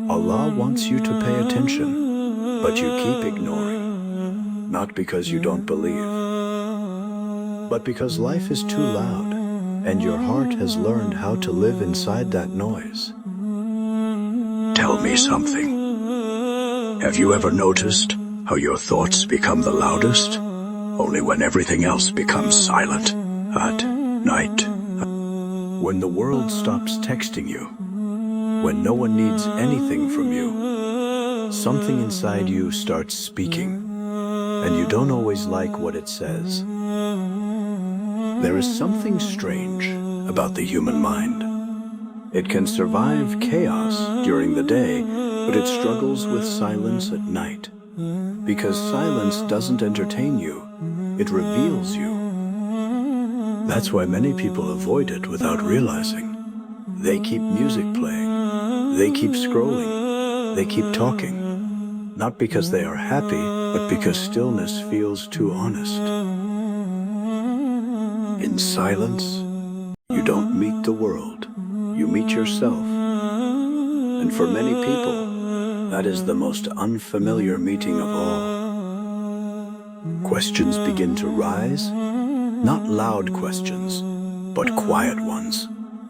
Allah wants you to pay attention, but you keep ignoring. Not because you don't believe, but because life is too loud, and your heart has learned how to live inside that noise. Tell me something. Have you ever noticed how your thoughts become the loudest only when everything else becomes silent at night? When the world stops texting you, when no one needs anything from you, something inside you starts speaking, and you don't always like what it says. There is something strange about the human mind. It can survive chaos during the day, but it struggles with silence at night. Because silence doesn't entertain you, it reveals you. That's why many people avoid it without realizing. They keep music playing, they keep scrolling, they keep talking. Not because they are happy, but because stillness feels too honest. In silence, you don't meet the world, you meet yourself. And for many people, that is the most unfamiliar meeting of all. Questions begin to rise, not loud questions, but quiet ones.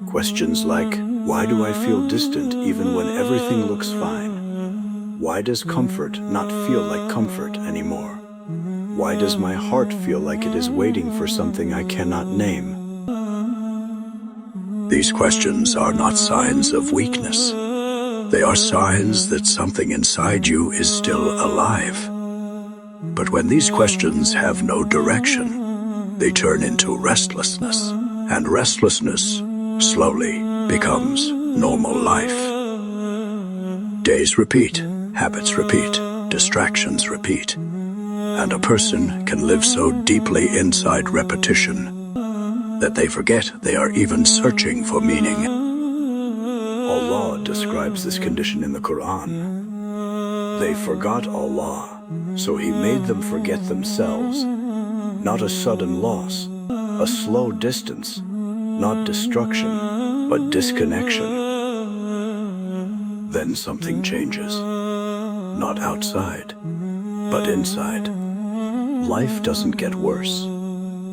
Questions like, why do I feel distant even when everything looks fine? Why does comfort not feel like comfort anymore? Why does my heart feel like it is waiting for something I cannot name? These questions are not signs of weakness. They are signs that something inside you is still alive. But when these questions have no direction, they turn into restlessness, and restlessness slowly becomes normal life. Days repeat, habits repeat, distractions repeat, and a person can live so deeply inside repetition that they forget they are even searching for meaning. Allah describes this condition in the Quran. They forgot Allah, so He made them forget themselves. Not a sudden loss, a slow distance, not destruction, but disconnection. Then something changes. Not outside, but inside. Life doesn't get worse,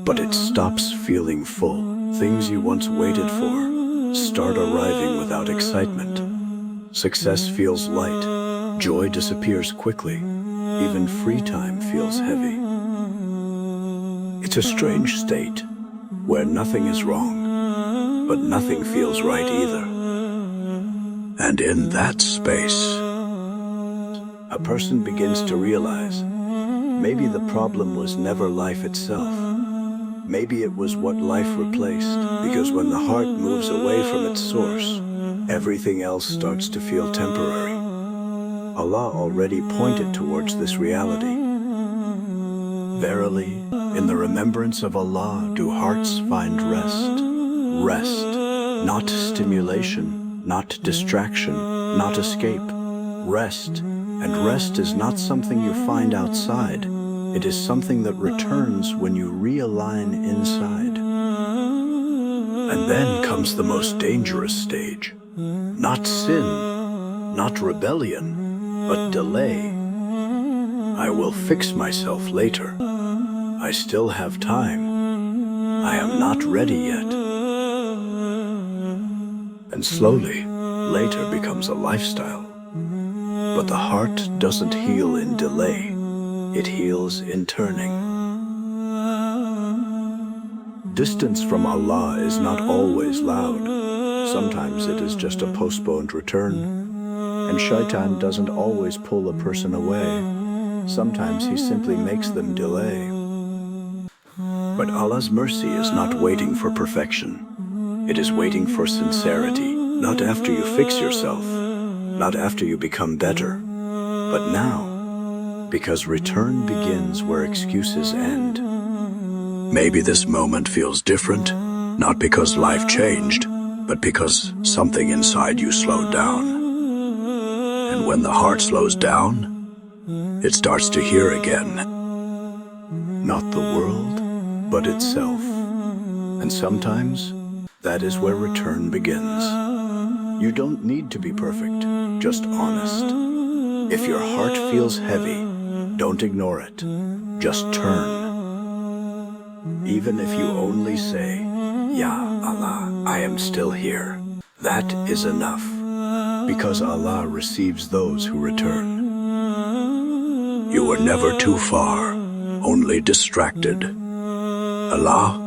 but it stops feeling full. Things you once waited for start arriving without excitement. Success feels light, joy disappears quickly, even free time feels heavy. It's a strange state where nothing is wrong, but nothing feels right either. And in that space, a person begins to realize maybe the problem was never life itself. Maybe it was what life replaced, because when the heart moves away from its source, everything else starts to feel temporary. Allah already pointed towards this reality. Verily, in the remembrance of Allah do hearts find rest. Rest, not stimulation, not distraction, not escape. Rest, and rest is not something you find outside. It is something that returns when you realign inside. And then comes the most dangerous stage. Not sin, not rebellion, but delay. I will fix myself later. I still have time. I am not ready yet. And slowly, later becomes a lifestyle. But the heart doesn't heal in delay. It heals in turning. Distance from Allah is not always loud. Sometimes it is just a postponed return. And Shaitan doesn't always pull a person away. Sometimes he simply makes them delay. But Allah's mercy is not waiting for perfection. It is waiting for sincerity, not after you fix yourself, not after you become better, but now. Because return begins where excuses end. Maybe this moment feels different, not because life changed, but because something inside you slowed down. And when the heart slows down, it starts to hear again. Not the world, but itself. And sometimes, that is where return begins. You don't need to be perfect, just honest. If your heart feels heavy, don't ignore it. Just turn. Even if you only say, Ya Allah, I am still here. That is enough, because Allah receives those who return. You were never too far, only distracted. Allah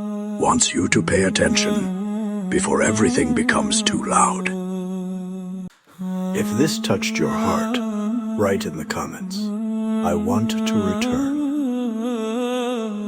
wants you to pay attention before everything becomes too loud. If this touched your heart, write in the comments, I want to return.